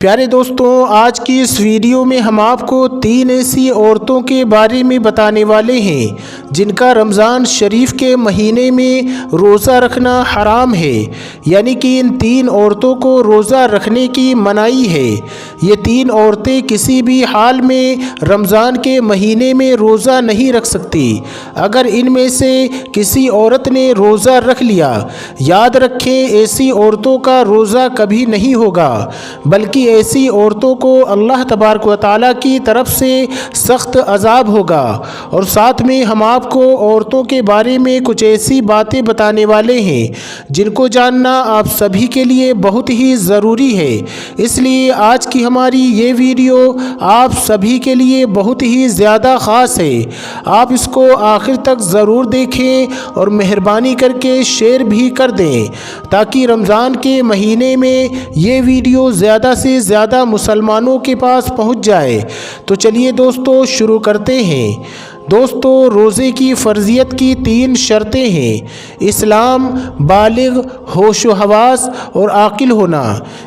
پیارے دوستوں، آج کی اس ویڈیو میں ہم آپ کو 3 ایسی عورتوں کے بارے میں بتانے والے ہیں جن کا رمضان شریف کے مہینے میں روزہ رکھنا حرام ہے، یعنی کہ ان 3 عورتوں کو روزہ رکھنے کی منائی ہے۔ یہ 3 عورتیں کسی بھی حال میں رمضان کے مہینے میں روزہ نہیں رکھ سکتی۔ اگر ان میں سے کسی عورت نے روزہ رکھ لیا، یاد رکھیں ایسی عورتوں کا روزہ کبھی نہیں ہوگا، بلکہ ایسی عورتوں کو اللہ تبارک و تعالیٰ کی طرف سے سخت عذاب ہوگا۔ اور ساتھ میں ہم آپ کو عورتوں کے بارے میں کچھ ایسی باتیں بتانے والے ہیں جن کو جاننا آپ سبھی کے لیے بہت ہی ضروری ہے۔ اس لیے آج کی ہماری یہ ویڈیو آپ سبھی کے لیے بہت ہی زیادہ خاص ہے۔ آپ اس کو آخر تک ضرور دیکھیں اور مہربانی کر کے شیئر بھی کر دیں تاکہ رمضان کے مہینے میں یہ ویڈیو زیادہ سے زیادہ مسلمانوں کے پاس پہنچ جائے۔ تو چلیے دوستو شروع کرتے ہیں۔ دوستو، روزے کی فرضیت کی 3 شرطیں ہیں۔ اسلام، بالغ، ہوش و حواس اور عاقل ہونا،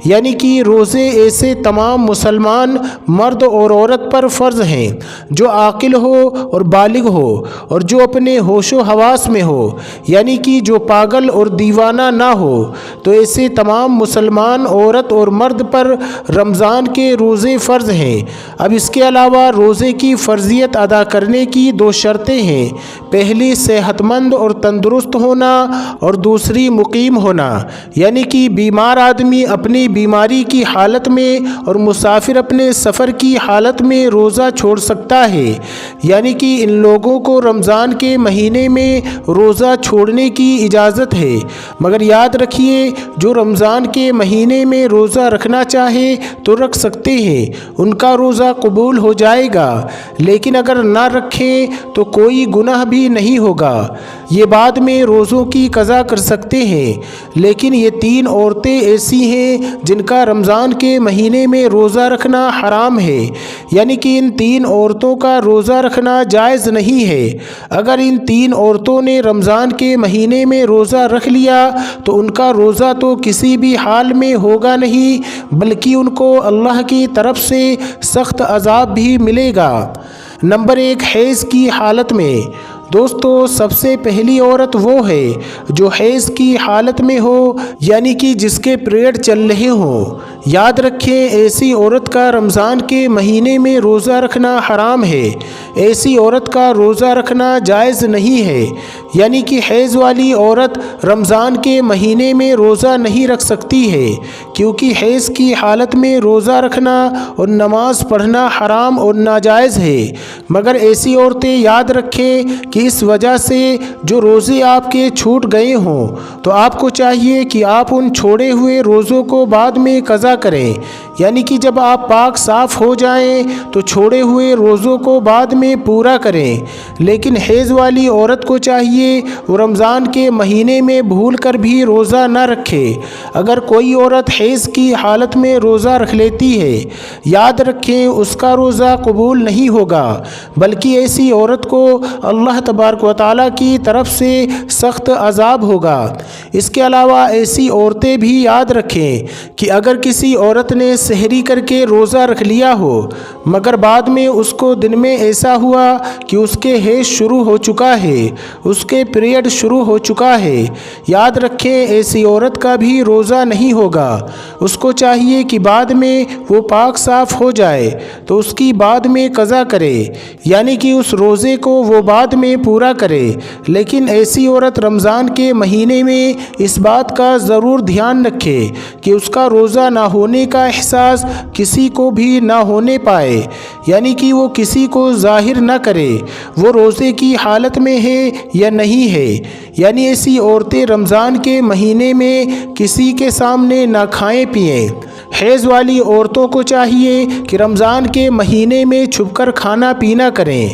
یعنی کہ روزے ایسے تمام مسلمان مرد اور عورت پر فرض ہیں جو عاقل ہو اور بالغ ہو اور جو اپنے ہوش و حواس میں ہو، یعنی کہ جو پاگل اور دیوانہ نہ ہو۔ تو ایسے تمام مسلمان عورت اور مرد پر رمضان کے روزے فرض ہیں۔ اب اس کے علاوہ روزے کی فرضیت ادا کرنے کی 2 شرطیں ہیں۔ پہلی صحت مند اور تندرست ہونا اور دوسری مقیم ہونا، یعنی کہ بیمار آدمی اپنی بیماری کی حالت میں اور مسافر اپنے سفر کی حالت میں روزہ چھوڑ سکتا ہے، یعنی کہ ان لوگوں کو رمضان کے مہینے میں روزہ چھوڑنے کی اجازت ہے۔ مگر یاد رکھیے جو رمضان کے مہینے میں روزہ رکھنا چاہے تو رکھ سکتے ہیں، ان کا روزہ قبول ہو جائے گا، لیکن اگر نہ رکھیں تو کوئی گناہ بھی نہیں ہوگا۔ یہ بعد میں روزوں کی قضا کر سکتے ہیں۔ لیکن یہ 3 عورتیں ایسی ہیں جن کا رمضان کے مہینے میں روزہ رکھنا حرام ہے، یعنی کہ ان 3 عورتوں کا روزہ رکھنا جائز نہیں ہے۔ اگر ان 3 عورتوں نے رمضان کے مہینے میں روزہ رکھ لیا تو ان کا روزہ تو کسی بھی حال میں ہوگا نہیں، بلکہ ان کو اللہ کی طرف سے سخت عذاب بھی ملے گا۔ نمبر 1، حیض کی حالت میں۔ دوستو، سب سے پہلی عورت وہ ہے جو حیض کی حالت میں ہو، یعنی کہ جس کے پیریڈ چل رہے ہوں۔ یاد رکھیں ایسی عورت کا رمضان کے مہینے میں روزہ رکھنا حرام ہے۔ ایسی عورت کا روزہ رکھنا جائز نہیں ہے، یعنی کہ حیض والی عورت رمضان کے مہینے میں روزہ نہیں رکھ سکتی ہے، کیونکہ حیض کی حالت میں روزہ رکھنا اور نماز پڑھنا حرام اور ناجائز ہے۔ مگر ایسی عورتیں یاد رکھیں کہ اس وجہ سے جو روزے آپ کے چھوٹ گئے ہوں تو آپ کو چاہیے کہ آپ ان چھوڑے ہوئے روزوں کو بعد میں قضا کریں، یعنی کہ جب آپ پاک صاف ہو جائیں تو چھوڑے ہوئے روزوں کو بعد میں پورا کریں۔ لیکن حیض والی عورت کو چاہیے وہ رمضان کے مہینے میں بھول کر بھی روزہ نہ رکھے۔ اگر کوئی عورت حیض کی حالت میں روزہ رکھ لیتی ہے، یاد رکھیں اس کا روزہ قبول نہیں ہوگا، بلکہ ایسی عورت کو اللہ تبارک و تعالیٰ کی طرف سے سخت عذاب ہوگا۔ اس کے علاوہ ایسی عورتیں بھی یاد رکھیں کہ اگر کسی عورت نے سحری کر کے روزہ رکھ لیا ہو مگر بعد میں اس کو دن میں ایسا ہوا کہ اس کے حیض شروع ہو چکا ہے، اس کے پیریڈ شروع ہو چکا ہے، یاد رکھیں ایسی عورت کا بھی روزہ نہیں ہوگا۔ اس کو چاہیے کہ بعد میں وہ پاک صاف ہو جائے تو اس کی بعد میں قضا کرے، یعنی کہ اس روزے کو وہ بعد میں پورا کرے۔ لیکن ایسی عورت رمضان کے مہینے میں اس بات کا ضرور دھیان رکھے کہ اس کا روزہ نہ ہونے کا احساس کسی کو بھی نہ ہونے پائے، یعنی کہ وہ کسی کو ظاہر نہ کرے وہ روزے کی حالت میں ہے یا نہیں ہے۔ یعنی ایسی عورتیں رمضان کے مہینے میں کسی کے سامنے نہ کھائیں پئیں۔ حیض والی عورتوں کو چاہیے کہ رمضان کے مہینے میں چھپ کر کھانا پینا کریں۔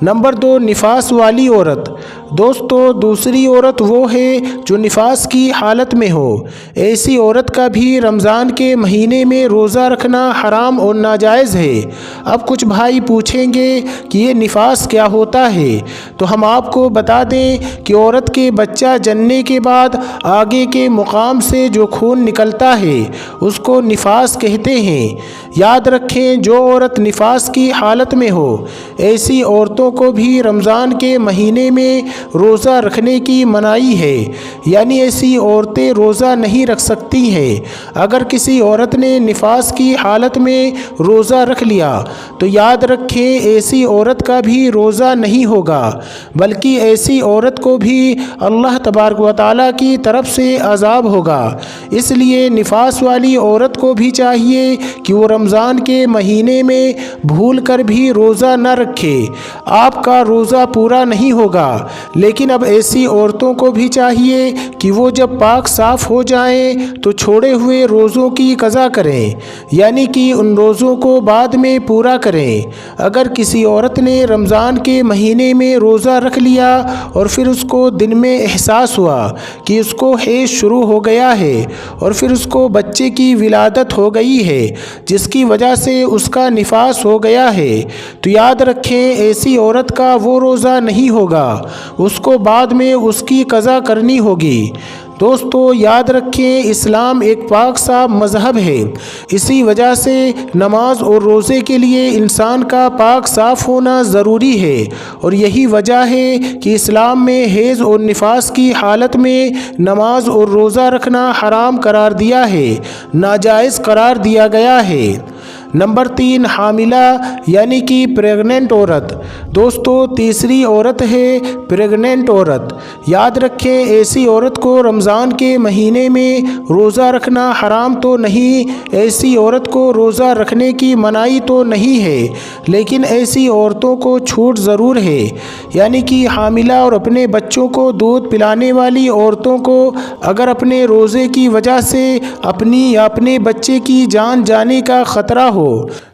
نمبر 2، نفاس والی عورت۔ دوستو دوسری عورت وہ ہے جو نفاس کی حالت میں ہو، ایسی عورت کا بھی رمضان کے مہینے میں روزہ رکھنا حرام اور ناجائز ہے۔ اب کچھ بھائی پوچھیں گے کہ یہ نفاس کیا ہوتا ہے، تو ہم آپ کو بتا دیں کہ عورت کے بچہ جننے کے بعد آگے کے مقام سے جو خون نکلتا ہے اس کو نفاس کہتے ہیں۔ یاد رکھیں جو عورت نفاس کی حالت میں ہو ایسی عورتوں کو بھی رمضان کے مہینے میں روزہ رکھنے کی منائی ہے، یعنی ایسی عورتیں روزہ نہیں رکھ سکتی ہیں۔ اگر کسی عورت نے نفاس کی حالت میں روزہ رکھ لیا تو یاد رکھیں ایسی عورت کا بھی روزہ نہیں ہوگا، بلکہ ایسی عورت کو بھی اللہ تبارک و تعالیٰ کی طرف سے عذاب ہوگا۔ اس لیے نفاس والی عورت کو بھی چاہیے کہ وہ رمضان کے مہینے میں بھول کر بھی روزہ نہ رکھے، آپ کا روزہ پورا نہیں ہوگا۔ لیکن اب ایسی عورتوں کو بھی چاہیے کہ وہ جب پاک صاف ہو جائیں تو چھوڑے ہوئے روزوں کی قضا کریں، یعنی کہ ان روزوں کو بعد میں پورا کریں۔ اگر کسی عورت نے رمضان کے مہینے میں روزہ رکھ لیا اور پھر اس کو دن میں احساس ہوا کہ اس کو حیض شروع ہو گیا ہے اور پھر اس کو بچے کی ولادت ہو گئی ہے جس کی وجہ سے اس کا نفاس ہو گیا ہے، تو یاد رکھیں ایسی عورت کا وہ روزہ نہیں ہوگا، اس کو بعد میں اس کی قضا کرنی ہوگی۔ دوستو یاد رکھیں اسلام ایک پاک صاف مذہب ہے، اسی وجہ سے نماز اور روزے کے لیے انسان کا پاک صاف ہونا ضروری ہے، اور یہی وجہ ہے کہ اسلام میں حیض اور نفاس کی حالت میں نماز اور روزہ رکھنا حرام قرار دیا ہے، ناجائز قرار دیا گیا ہے۔ نمبر 3 حاملہ یعنی کہ پریگننٹ عورت۔ دوستو تیسری عورت ہے پریگننٹ عورت۔ یاد رکھیں ایسی عورت کو رمضان کے مہینے میں روزہ رکھنا حرام تو نہیں، ایسی عورت کو روزہ رکھنے کی منائی تو نہیں ہے، لیکن ایسی عورتوں کو چھوٹ ضرور ہے، یعنی کہ حاملہ اور اپنے بچوں کو دودھ پلانے والی عورتوں کو اگر اپنے روزے کی وجہ سے اپنی یا اپنے بچے کی جان جانے کا خطرہ ہو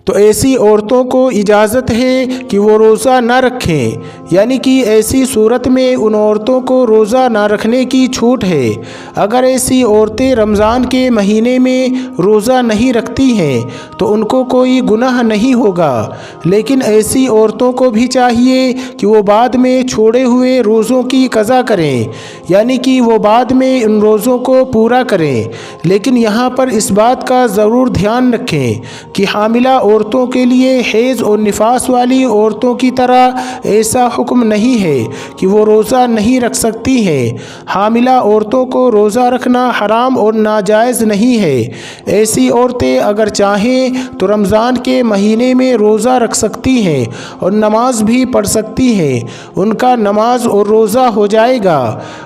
تو ایسی عورتوں کو اجازت ہے کہ وہ روزہ نہ رکھیں، یعنی کہ ایسی صورت میں ان عورتوں کو روزہ نہ رکھنے کی چھوٹ ہے۔ اگر ایسی عورتیں رمضان کے مہینے میں روزہ نہیں رکھتی ہیں تو ان کو کوئی گناہ نہیں ہوگا، لیکن ایسی عورتوں کو بھی چاہیے کہ وہ بعد میں چھوڑے ہوئے روزوں کی قضا کریں، یعنی کہ وہ بعد میں ان روزوں کو پورا کریں۔ لیکن یہاں پر اس بات کا ضرور دھیان رکھیں کہ حاملہ عورتوں کے لیے حیض اور نفاس والی عورتوں کی طرح ایسا حکم نہیں ہے کہ وہ روزہ نہیں رکھ سکتی ہیں۔ حاملہ عورتوں کو روزہ رکھنا حرام اور ناجائز نہیں ہے۔ ایسی عورتیں اگر چاہیں تو رمضان کے مہینے میں روزہ رکھ سکتی ہیں اور نماز بھی پڑھ سکتی ہیں، ان کا نماز اور روزہ ہو جائے گا۔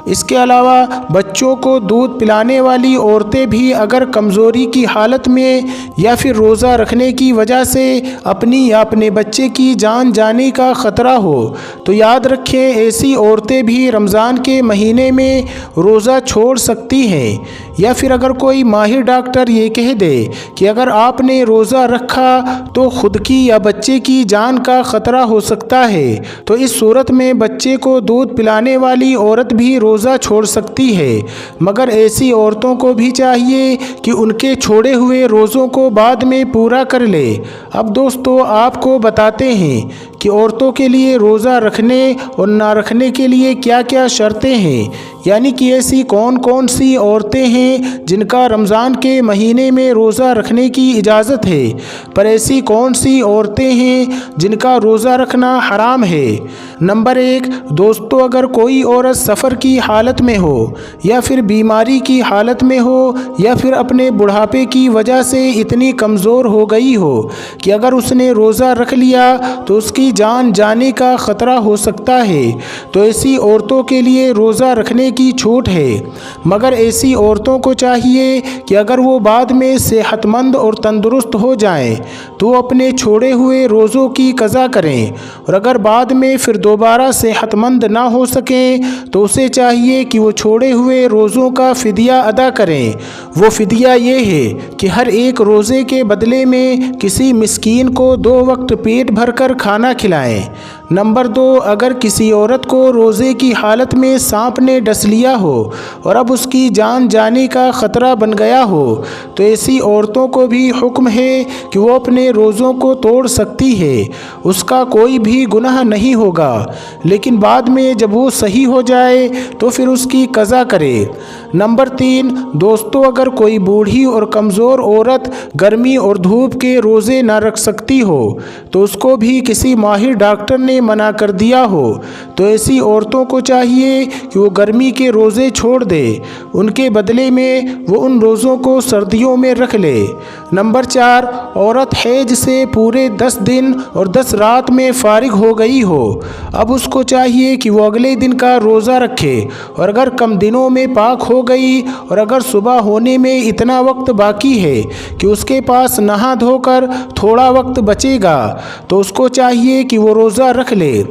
اس کے علاوہ بچوں کو دودھ پلانے والی عورتیں بھی اگر کمزوری کی حالت میں یا پھر روزہ رکھنے کی وجہ سے اپنی یا اپنے بچے کی جان جانے کا خطرہ ہو تو یاد رکھیں ایسی عورتیں بھی رمضان کے مہینے میں روزہ چھوڑ سکتی ہیں۔ یا پھر اگر کوئی ماہر ڈاکٹر یہ کہہ دے کہ اگر آپ نے روزہ رکھا تو خود کی یا بچے کی جان کا خطرہ ہو سکتا ہے تو اس صورت میں بچے کو دودھ پلانے والی عورت بھی روزہ چھوڑ سکتی ہے، مگر ایسی عورتوں کو بھی چاہیے کہ ان کے چھوڑے ہوئے روزوں کو بعد میں پورا کر لے۔ اب دوستو آپ کو بتاتے ہیں کہ عورتوں کے لیے روزہ رکھنے اور نہ رکھنے کے لیے کیا کیا شرطیں ہیں، یعنی کہ ایسی کون کون سی عورتیں ہیں جن کا رمضان کے مہینے میں روزہ رکھنے کی اجازت ہے، پر ایسی کون سی عورتیں ہیں جن کا روزہ رکھنا حرام ہے۔ نمبر 1 دوستو اگر کوئی عورت سفر کی حالت میں ہو یا پھر بیماری کی حالت میں ہو یا پھر اپنے بڑھاپے کی وجہ سے اتنی کمزور ہو گئی ہو کہ اگر اس نے روزہ رکھ لیا تو اس کی جان جانے کا خطرہ ہو سکتا ہے تو ایسی عورتوں کے لیے روزہ رکھنے کی چھوٹ ہے، مگر ایسی عورتوں کو چاہیے کہ اگر وہ بعد میں صحت مند اور تندرست ہو جائیں تو اپنے چھوڑے ہوئے روزوں کی قضا کریں، اور اگر بعد میں پھر دوبارہ صحت مند نہ ہو سکیں تو اسے چاہیے کہ وہ چھوڑے ہوئے روزوں کا فدیہ ادا کریں۔ وہ فدیہ یہ ہے کہ ہر ایک روزے کے بدلے میں کسی مسکین کو 2 وقت پیٹ بھر کر کھانا کھلائیں۔ نمبر 2، اگر کسی عورت کو روزے کی حالت میں سانپ نے ڈس لیا ہو اور اب اس کی جان جانے کا خطرہ بن گیا ہو تو ایسی عورتوں کو بھی حکم ہے کہ وہ اپنے روزوں کو توڑ سکتی ہے، اس کا کوئی بھی گناہ نہیں ہوگا، لیکن بعد میں جب وہ صحیح ہو جائے تو پھر اس کی قضا کرے۔ نمبر 3، دوستو، اگر کوئی بوڑھی اور کمزور عورت گرمی اور دھوپ کے روزے نہ رکھ سکتی ہو تو اس کو بھی کسی ماہر ڈاکٹر نے منع کر دیا ہو تو ایسی عورتوں کو چاہیے کہ وہ گرمی کے روزے چھوڑ دے، ان کے بدلے میں وہ ان روزوں کو سردیوں میں رکھ لے۔ نمبر 4، عورت حیض سے پورے 10 دن اور 10 رات میں فارغ ہو گئی ہو، اب اس کو چاہیے کہ وہ اگلے دن کا روزہ رکھے، اور اگر کم دنوں میں پاک ہو گئی اور اگر صبح ہونے میں اتنا وقت باقی ہے کہ اس کے پاس نہا دھو کر تھوڑا وقت بچے گا تو اس کو چاہیے کہ وہ روزہ رکھ لے۔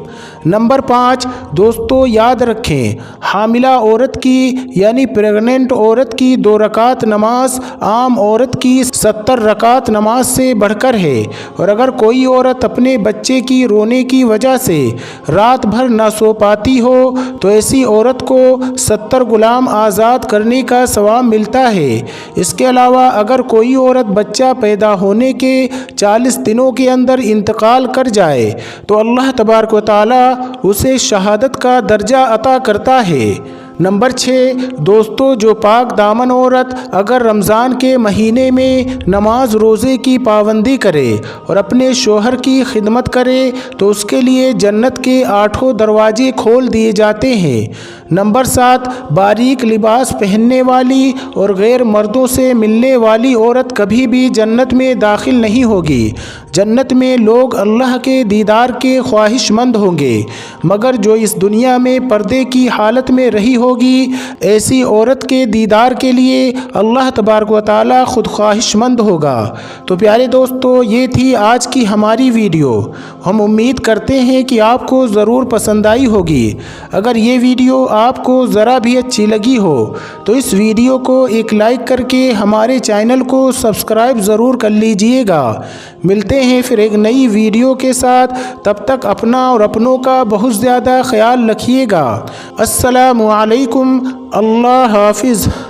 نمبر 5، دوستو یاد رکھیں، حاملہ عورت کی یعنی پریگننٹ عورت کی 2 رکعت نماز عام عورت کی 70 رکعت نماز سے بڑھ کر ہے، اور اگر کوئی عورت اپنے بچے کی رونے کی وجہ سے رات بھر نہ سو پاتی ہو تو ایسی عورت کو 70 غلام آزاد کرنے کا ثواب ملتا ہے۔ اس کے علاوہ اگر کوئی عورت بچہ پیدا ہونے کے 40 دنوں کے اندر انتقال کر جائے تو اللہ تبارک و تعالی اسے شہادت کا درجہ عطا کرتا ہے۔ نمبر 6، دوستو، جو پاک دامن عورت اگر رمضان کے مہینے میں نماز روزے کی پابندی کرے اور اپنے شوہر کی خدمت کرے تو اس کے لیے جنت کے 8 دروازے کھول دیے جاتے ہیں۔ نمبر 7، باریک لباس پہننے والی اور غیر مردوں سے ملنے والی عورت کبھی بھی جنت میں داخل نہیں ہوگی۔ جنت میں لوگ اللہ کے دیدار کے خواہش مند ہوں گے، مگر جو اس دنیا میں پردے کی حالت میں رہی ہوگی ایسی عورت کے دیدار کے لیے اللہ تبارک و تعالی خود خواہش مند ہوگا۔ تو پیارے دوستو، یہ تھی آج کی ہماری ویڈیو۔ ہم امید کرتے ہیں کہ آپ کو ضرور پسند آئی ہوگی۔ اگر یہ ویڈیو آپ کو ذرا بھی اچھی لگی ہو تو اس ویڈیو کو ایک لائک کر کے ہمارے چینل کو سبسکرائب ضرور کر لیجئے گا۔ ملتے ہیں پھر ایک نئی ویڈیو کے ساتھ، تب تک اپنا اور اپنوں کا بہت زیادہ خیال رکھیے گا۔ السلام علیکم، اللہ حافظ۔